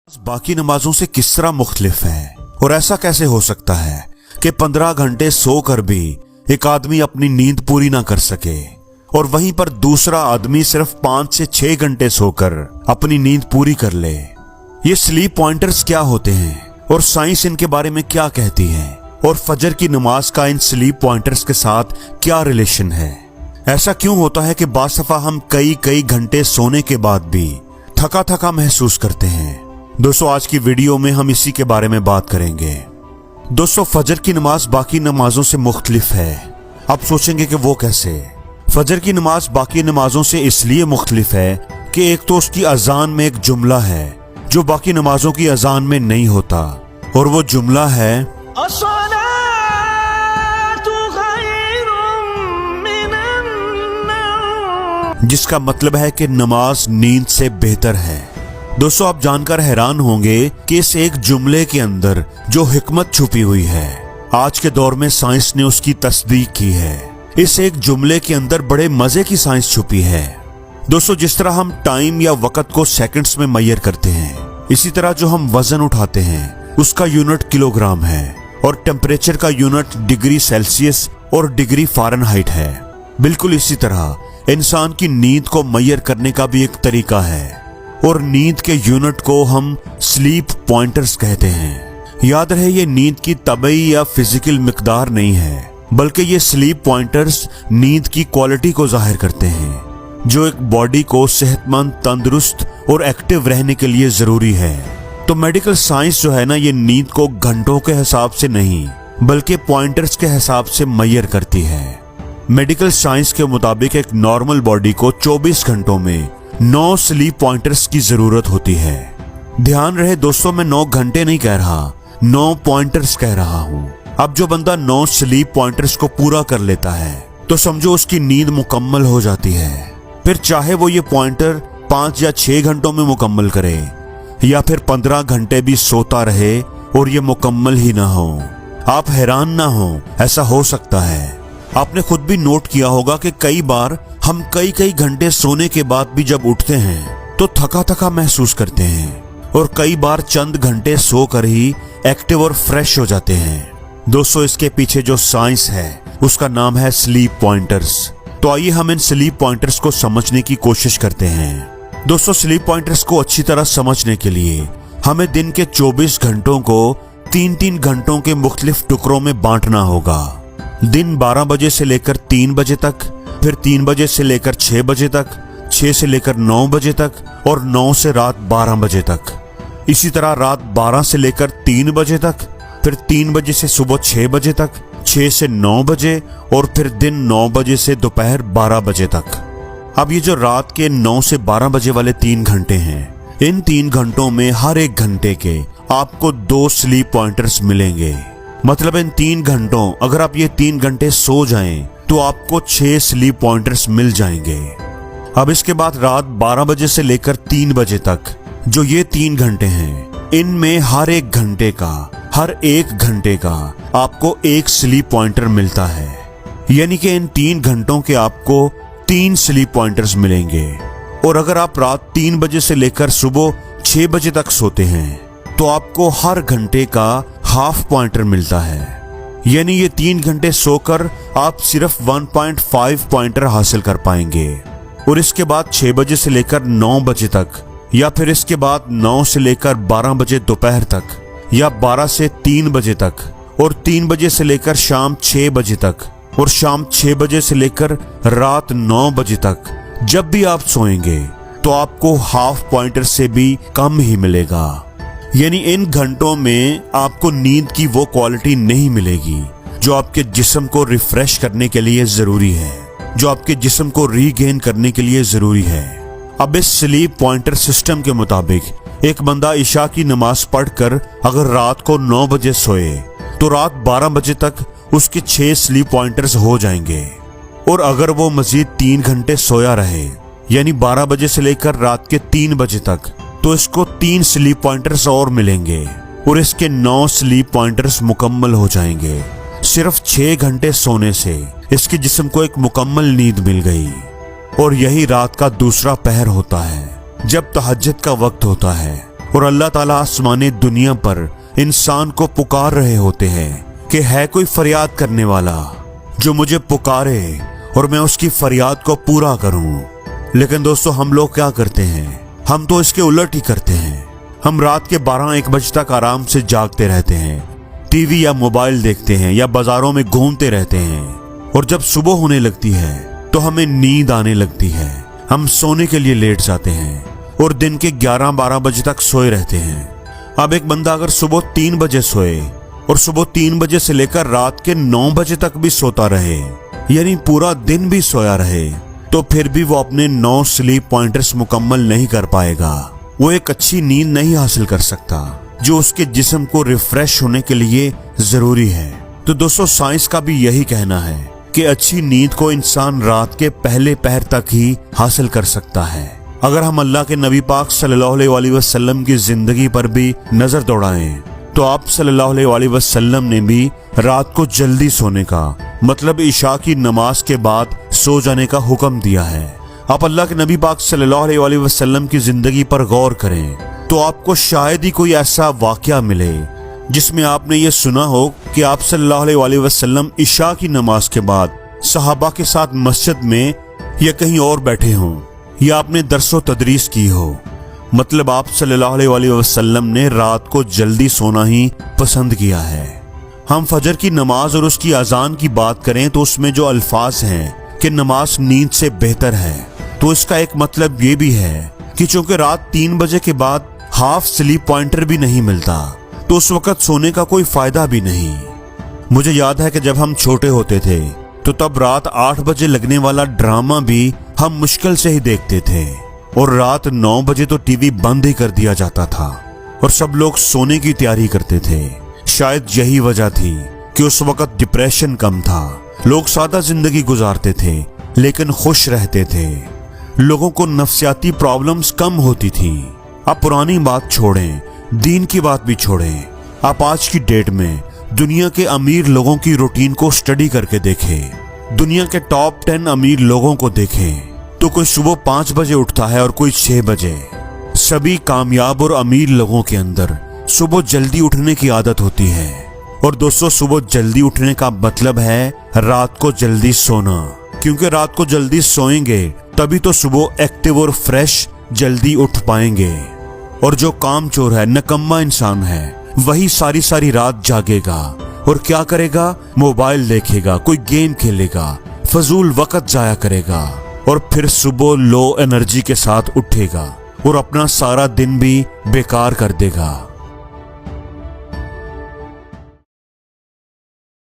बाकी नमाजों से किस तरह मुख्तलिफ है और ऐसा कैसे हो सकता है कि 15 घंटे सोकर भी एक आदमी अपनी नींद पूरी ना कर सके और वहीं पर दूसरा आदमी सिर्फ 5 से 6 घंटे सोकर अपनी नींद पूरी कर ले। ये स्लीप पॉइंटर्स क्या होते हैं और साइंस इनके बारे में क्या कहती है और फजर की नमाज का इन स्लीप पॉइंटर्स के साथ क्या रिलेशन है। ऐसा क्यों होता है कि बाज़ दफा हम कई घंटे सोने के बाद भी थका थका महसूस करते हैं। दोस्तों, आज की वीडियो में हम इसी के बारे में बात करेंगे। दोस्तों, फजर की नमाज बाकी नमाजों से मुख्तलिफ है। आप सोचेंगे कि वो कैसे। फजर की नमाज बाकी नमाजों से इसलिए मुख्तलिफ है कि एक तो उसकी अजान में एक जुमला है जो बाकी नमाजों की अजान में नहीं होता, और वो जुमला है जिसका मतलब है कि नमाज नींद से बेहतर है। दोस्तों, आप जानकर हैरान होंगे कि इस एक जुमले के अंदर जो हिकमत छुपी हुई है, आज के दौर में साइंस ने उसकी तस्दीक की है। इस एक जुमले के अंदर बड़े मजे की साइंस छुपी है। दोस्तों, जिस तरह हम टाइम या वक्त को सेकंड्स में मैयर करते हैं, इसी तरह जो हम वजन उठाते हैं उसका यूनिट किलोग्राम है और टेम्परेचर का यूनिट डिग्री सेल्सियस और डिग्री फ़ारेनहाइट है। बिल्कुल इसी तरह इंसान की नींद को मैयर करने का भी एक तरीका है और नींद के यूनिट को हम स्लीप पॉइंटर्स कहते हैं। याद रहे, ये नींद की तबई या फिजिकल मिकदार नहीं है, बल्कि ये स्लीप पॉइंटर्स नींद की क्वालिटी को जाहिर करते हैं जो एक बॉडी को सेहतमंद, तंदुरुस्त और एक्टिव रहने के लिए जरूरी है। तो मेडिकल साइंस जो है ना, ये नींद को घंटों के हिसाब से नहीं बल्कि पॉइंटर्स के हिसाब से मैयर करती है। मेडिकल साइंस के मुताबिक एक नॉर्मल बॉडी को 24 घंटों में 9 स्लीप पॉइंटर्स की जरूरत होती है। ध्यान रहे दोस्तों, मैं 9 घंटे नहीं कह रहा, 9 पॉइंटर्स कह रहा हूं। अब जो बंदा 9 स्लीप पॉइंटर्स को पूरा कर लेता है तो समझो उसकी नींद मुकम्मल हो जाती है। फिर चाहे वो ये पॉइंटर 5 या 6 घंटों में मुकम्मल करे या फिर 15 घंटे भी सोता रहे और ये मुकम्मल ही ना हो। आप हैरान ना हो, ऐसा हो सकता है। आपने खुद भी नोट किया होगा कि कई बार हम कई घंटे सोने के बाद भी जब उठते हैं तो थका थका महसूस करते हैं और कई बार चंद घंटे सोकर ही एक्टिव और फ्रेश हो जाते हैं। दोस्तों, इसके पीछे जो साइंस है उसका नाम है स्लीप पॉइंटर्स। तो आइए हम इन स्लीप पॉइंटर्स को समझने की कोशिश करते हैं। दोस्तों, स्लीप पॉइंटर्स को अच्छी तरह समझने के लिए हमें दिन के 24 घंटों को 3 घंटों के मुख्तलिफ टुकड़ों में बांटना होगा। दिन 12 बजे से लेकर 3 बजे तक, फिर 3 बजे से लेकर 6 बजे तक, 6 से लेकर 9 बजे तक और 9 से रात 12 बजे तक। इसी तरह रात 12 से लेकर 3 बजे तक, फिर 3 बजे से सुबह 6 बजे तक, 6 से 9 बजे और फिर दिन 9 बजे से दोपहर 12 बजे तक। अब ये जो रात के 9 से 12 बजे वाले 3 घंटे हैं, इन 3 घंटों में हर एक घंटे के आपको 2 स्लीप पॉइंटर्स मिलेंगे। मतलब इन 3 घंटों, अगर आप ये 3 घंटे सो जाएं तो आपको 6 स्लीप पॉइंटर्स मिल जाएंगे। अब इसके बाद रात 12 बजे से लेकर 3 बजे तक जो ये 3 घंटे हैं, इनमें हर एक घंटे का आपको 1 स्लीप पॉइंटर मिलता है। यानी कि इन 3 घंटों के आपको 3 स्लीप पॉइंटर्स मिलेंगे। और अगर आप रात 3 बजे से लेकर सुबह 6 बजे तक सोते हैं तो आपको हर घंटे का हाफ पॉइंटर मिलता है। यानी ये 3 घंटे सोकर आप सिर्फ 1.5 पॉइंटर हासिल कर पाएंगे। और इसके बाद 6 बजे से लेकर 9 बजे तक, या फिर इसके बाद 9 से लेकर 12 बजे दोपहर तक, या 12 से 3 बजे तक, और 3 बजे से लेकर शाम 6 बजे तक, और शाम 6 बजे से लेकर रात 9 बजे तक जब भी आप सोएंगे तो आपको हाफ पॉइंटर से भी कम ही मिलेगा। यानी इन घंटों में आपको नींद की वो क्वालिटी नहीं मिलेगी जो आपके जिस्म को रिफ्रेश करने के लिए जरूरी है, जो आपके जिस्म को रीगेन करने के लिए जरूरी है। अब इस स्लीप पॉइंटर सिस्टम के मुताबिक एक बंदा इशा की नमाज पढ़कर अगर रात को 9 बजे सोए तो रात 12 बजे तक उसके 6 स्लीप पॉइंटर्स हो जाएंगे। और अगर वो मजीद 3 घंटे सोया रहे, यानी 12 बजे से लेकर रात के 3 बजे तक, तो इसको 3 स्लीप पॉइंटर्स और मिलेंगे और इसके 9 स्लीप पॉइंटर्स मुकम्मल हो जाएंगे। सिर्फ 6 घंटे सोने से इसके जिस्म को एक मुकम्मल नींद मिल गई। और यही रात का दूसरा पहर होता है जब तहज्जुद का वक्त होता है और अल्लाह ताला आसमानी दुनिया पर इंसान को पुकार रहे होते हैं कि है कोई फरियाद करने वाला जो मुझे पुकारे और मैं उसकी फरियाद को पूरा करूं। लेकिन दोस्तों, हम लोग क्या करते हैं? हम तो इसके उलट ही करते हैं। हम रात के 12-1 बजे तक आराम से जागते रहते हैं, टीवी या मोबाइल देखते हैं या बाजारों में घूमते रहते हैं, और जब सुबह होने लगती है तो हमें नींद आने लगती है। हम सोने के लिए लेट जाते हैं और दिन के 11-12 बजे तक सोए रहते हैं। अब एक बंदा अगर सुबह 3 बजे सोए और सुबह 3 बजे से लेकर रात के 9 बजे तक भी सोता रहे, यानी पूरा दिन भी सोया रहे, तो फिर भी वो अपने 9 स्लीप पॉइंटर्स मुकम्मल नहीं कर पाएगा। वो एक अच्छी नींद नहीं हासिल कर सकता जो उसके जिस्म को रिफ्रेश होने के लिए जरूरी है। तो दोस्तों, साइंस का भी यही कहना है कि अच्छी नींद को इंसान रात के पहले पहर तक ही हासिल कर सकता है। अगर हम अल्लाह के नबी पाक सल्लल्लाहु अलैहि वसल्लम की जिंदगी पर भी नजर दौड़ाएं तो आप सल्लल्लाहु अलैहि वसल्लम ने भी रात को जल्दी सोने का मतलब इशा की नमाज के बाद सो जाने का हुक्म दिया है। आप अल्लाह के नबी पाक सल्लल्लाहु अलैहि वसल्लम की जिंदगी पर गौर करें तो आपको शायद ही कोई ऐसा वाकया मिले जिसमें आपने ये सुना हो कि आप सल्लल्लाहु अलैहि वसल्लम इशा की नमाज के बाद सहाबा के साथ मस्जिद में या कहीं और बैठे हों या आपने दरसो तदरीस की हो। मतलब आप सल्लल्लाहु अलैहि वसल्लम ने रात को जल्दी सोना ही पसंद किया है। हम फजर की नमाज और उसकी अजान की बात करें तो उसमें जो अल्फाज हैं कि नमाज नींद से बेहतर है, तो इसका एक मतलब ये भी है कि चूंकि रात 3 बजे के बाद हाफ स्लीप पॉइंटर भी नहीं मिलता, तो उस वक्त सोने का कोई फायदा भी नहीं। मुझे याद है कि जब हम छोटे होते थे तो तब रात 8 बजे लगने वाला ड्रामा भी हम मुश्किल से ही देखते थे और रात 9 बजे तो टीवी बंद ही कर दिया जाता था और सब लोग सोने की तैयारी करते थे। शायद यही वजह थी कि उस वक्त डिप्रेशन कम था, लोग सादा जिंदगी गुजारते थे लेकिन खुश रहते थे, लोगों को नफ्सियाती प्रॉब्लम्स कम होती थी। आप पुरानी बात छोड़ें, दीन की बात भी छोड़ें, आप आज की डेट में दुनिया के अमीर लोगों की रूटीन को स्टडी करके देखें। दुनिया के टॉप 10 अमीर लोगों को देखें तो कोई सुबह 5 बजे उठता है और कोई 6 बजे। सभी कामयाब और अमीर लोगों के अंदर सुबह जल्दी उठने की आदत होती है। और दोस्तों, सुबह जल्दी उठने का मतलब है रात को जल्दी सोना, क्योंकि रात को जल्दी सोएंगे तभी तो सुबह एक्टिव और फ्रेश जल्दी उठ पाएंगे। और जो कामचोर है, नकम्मा इंसान है, वही सारी सारी रात जागेगा और क्या करेगा? मोबाइल देखेगा, कोई गेम खेलेगा, फजूल वक्त जाया करेगा और फिर सुबह लो एनर्जी के साथ उठेगा और अपना सारा दिन भी बेकार कर देगा।